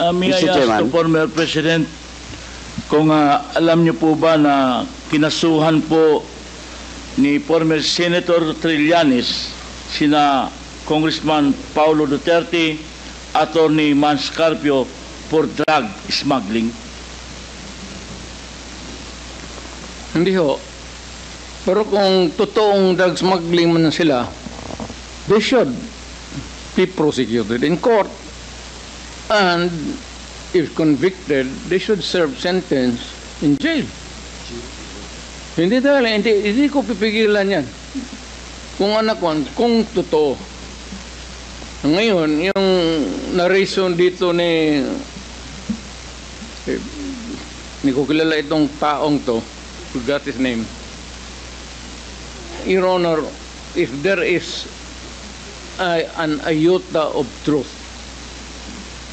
May I Mr. ask Chairman. the former President kung alam niyo po ba na kinasuhan po ni former Senator Trillanes sina Congressman Paulo Duterte, Attorney Mans Carpio for drug smuggling? Hindi ho. Pero kung totoong drug smuggling man sila, they should be prosecuted in court. And if convicted, they should serve sentence in jail. Hindi ko pipigilan yan. Kung kung totoo. Ngayon, yung narration dito ni ko kilala itong taong to, forgot his name. Your Honor, if there is an iota of truth